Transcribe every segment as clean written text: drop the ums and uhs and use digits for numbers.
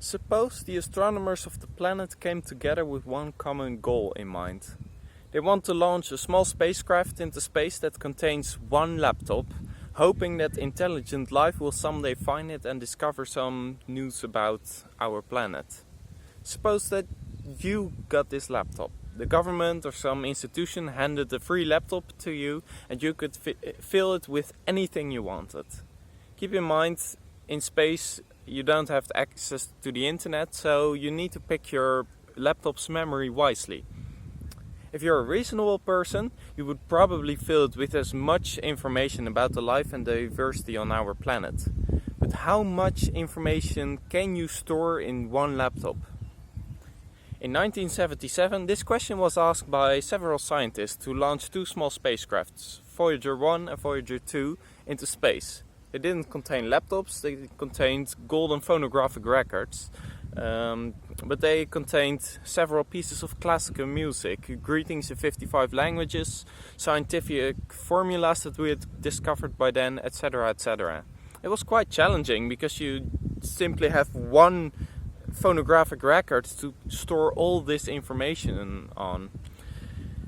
Suppose the astronomers of the planet came together with one common goal in mind. They want to launch a small spacecraft into space that contains one laptop, hoping that intelligent life will someday find it and discover some news about our planet. Suppose that you got this laptop. The government or some institution handed a free laptop to you and you could fill it with anything you wanted. Keep in mind, in space you don't have access to the internet, so you need to pick your laptop's memory wisely. If you're a reasonable person, you would probably fill it with as much information about the life and diversity on our planet. But how much information can you store in one laptop? In 1977, this question was asked by several scientists who launched two small spacecrafts, Voyager 1 and Voyager 2, into space. They didn't contain laptops, they contained golden phonographic records, but they contained several pieces of classical music, greetings in 55 languages, scientific formulas that we had discovered by then, etc. etc. It was quite challenging because you simply have one phonographic record to store all this information on.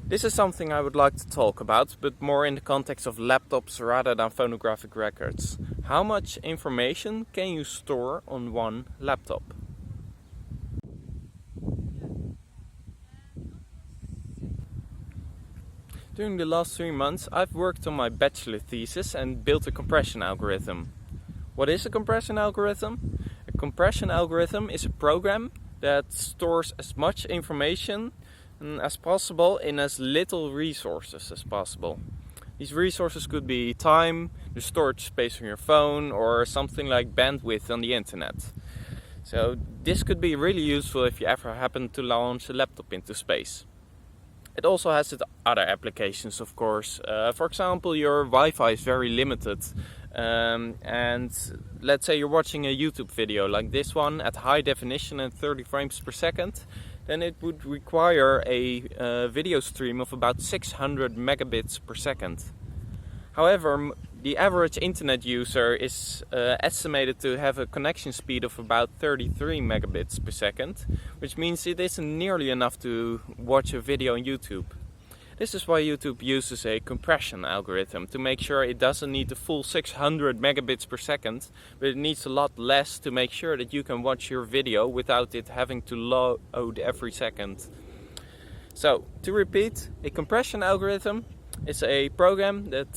This is something I would like to talk about, but more in the context of laptops rather than phonographic records. How much information can you store on one laptop? During the last 3 months, I've worked on my bachelor thesis and built a compression algorithm. What is a compression algorithm? A compression algorithm is a program that stores as much information as possible in as little resources as possible. These resources could be time, the storage space on your phone, or something like bandwidth on the internet. So this could be really useful if you ever happen to launch a laptop into space. It also has its other applications, of course. For example, your Wi-Fi is very limited, and let's say you're watching a YouTube video like this one at high definition and 30 frames per second. Then it would require a video stream of about 600 megabits per second. However, the average internet user is estimated to have a connection speed of about 33 megabits per second, which means it isn't nearly enough to watch a video on YouTube. This is why YouTube uses a compression algorithm to make sure it doesn't need the full 600 megabits per second, but it needs a lot less to make sure that you can watch your video without it having to load every second. So, to repeat, a compression algorithm is a program that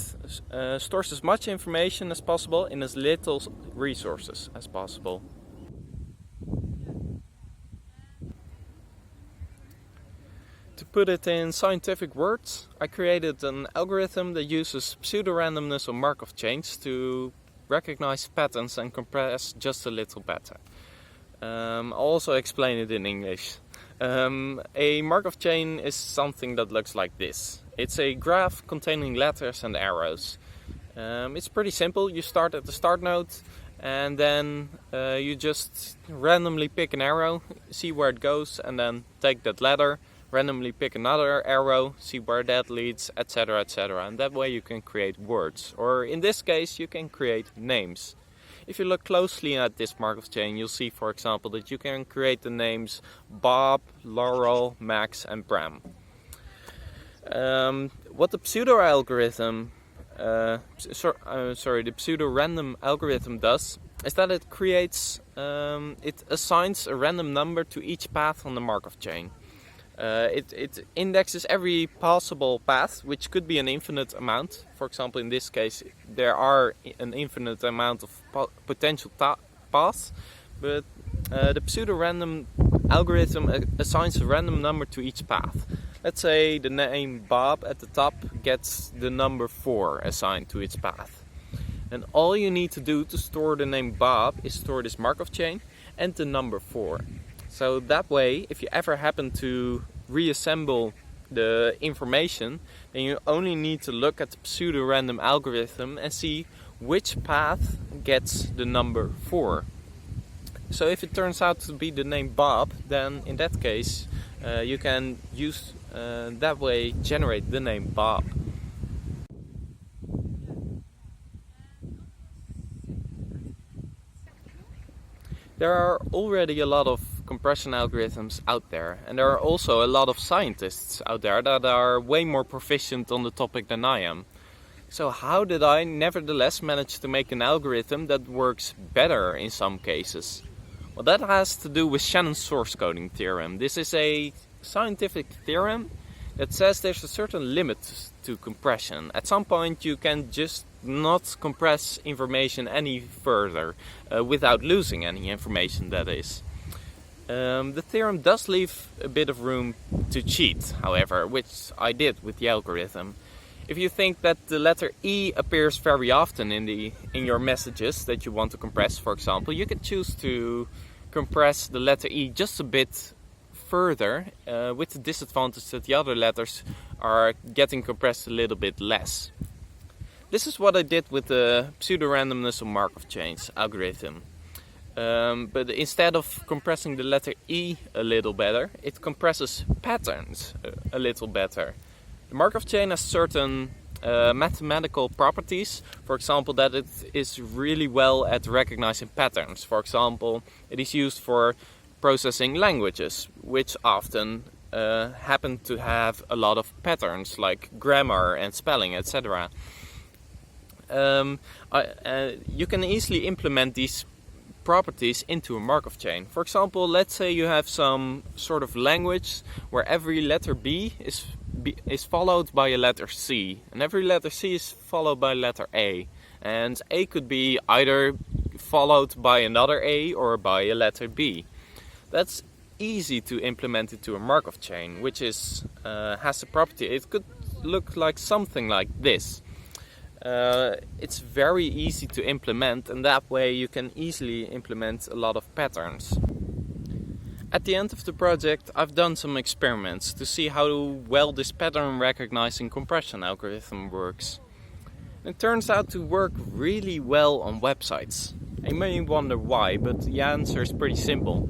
stores as much information as possible in as little resources as possible. To put it in scientific words, I created an algorithm that uses pseudo-randomness of Markov chains to recognize patterns and compress just a little better. I'll also explain it in English. A Markov chain is something that looks like this. It's a graph containing letters and arrows. It's pretty simple. You start at the start node and then you just randomly pick an arrow, see where it goes, and then take that letter. Randomly pick another arrow, see where that leads, etc. etc. And that way you can create words, or in this case you can create names. If you look closely at this Markov chain, you'll see, for example, that you can create the names Bob, Laurel, Max and Bram. What the pseudo-algorithm, the pseudo-random algorithm does is that it creates, it assigns a random number to each path on the Markov chain. It indexes every possible path, which could be an infinite amount. For example, in this case, there are an infinite amount of potential paths, but the pseudo-random algorithm assigns a random number to each path. Let's say the name Bob at the top gets the number 4 assigned to its path. And all you need to do to store the name Bob is store this Markov chain and the number 4. So that way, if you ever happen to reassemble the information, then you only need to look at the pseudo-random algorithm and see which path gets the number 4. So if it turns out to be the name Bob, then in that case you can use that way generate the name Bob. There are already a lot of compression algorithms out there, and there are also a lot of scientists out there that are way more proficient on the topic than I am. So how did I nevertheless manage to make an algorithm that works better in some cases? Well, that has to do with Shannon's source coding theorem. This is a scientific theorem that says there's a certain limit to compression. At some point you can just not compress information any further without losing any information, that is. The theorem does leave a bit of room to cheat, however, which I did with the algorithm. If you think that the letter E appears very often in your messages that you want to compress, for example, you can choose to compress the letter E just a bit further, with the disadvantage that the other letters are getting compressed a little bit less. This is what I did with the pseudo-randomness of Markov chains algorithm. But instead of compressing the letter E a little better, it compresses patterns a little better. The Markov chain has certain mathematical properties. For example, that it is really well at recognizing patterns. For example, it is used for processing languages, which often happen to have a lot of patterns like grammar and spelling, etc. You can easily implement these properties into a Markov chain. For example, let's say you have some sort of language where every letter B is followed by a letter C, and every letter C is followed by a letter A, and A could be either followed by another A or by a letter B. That's easy to implement into a Markov chain, which has the property. It could look like something like this. It's very easy to implement, and that way you can easily implement a lot of patterns. At the end of the project, I've done some experiments to see how well this pattern recognizing compression algorithm works. It turns out to work really well on websites. You may wonder why, but the answer is pretty simple.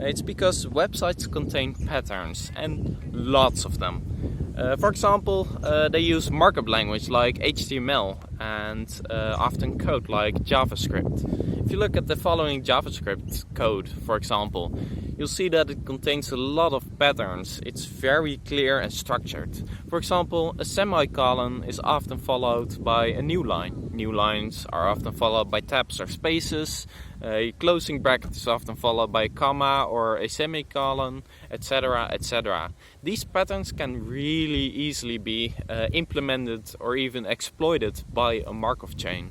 It's because websites contain patterns, and lots of them. For example, they use markup language like HTML and often code like JavaScript. If you look at the following JavaScript code, for example, you'll see that it contains a lot of patterns. It's very clear and structured. For example, a semicolon is often followed by a new line. New lines are often followed by tabs or spaces. A closing bracket is often followed by a comma or a semicolon, etc., etc. These patterns can really easily be implemented or even exploited by a Markov chain.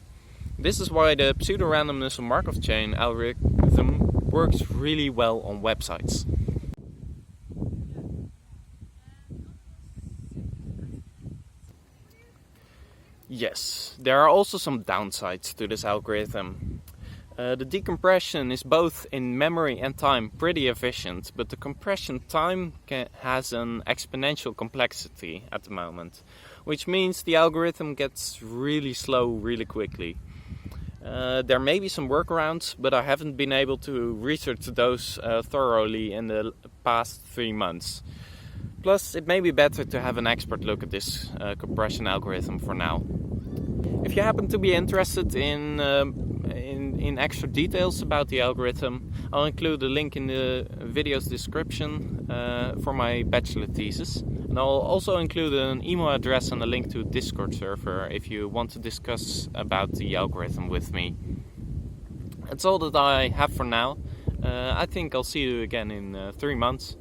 This is why the pseudo-randomness of Markov chain algorithm works really well on websites. Yes, there are also some downsides to this algorithm. The decompression is both in memory and time pretty efficient, but the compression time has an exponential complexity at the moment, which means the algorithm gets really slow really quickly. There may be some workarounds, but I haven't been able to research those thoroughly in the past 3 months. Plus, it may be better to have an expert look at this compression algorithm for now. If you happen to be interested in extra details about the algorithm, I'll include a link in the video's description for my bachelor thesis. And I'll also include an email address and a link to a Discord server if you want to discuss about the algorithm with me. That's all that I have for now. I think I'll see you again in 3 months.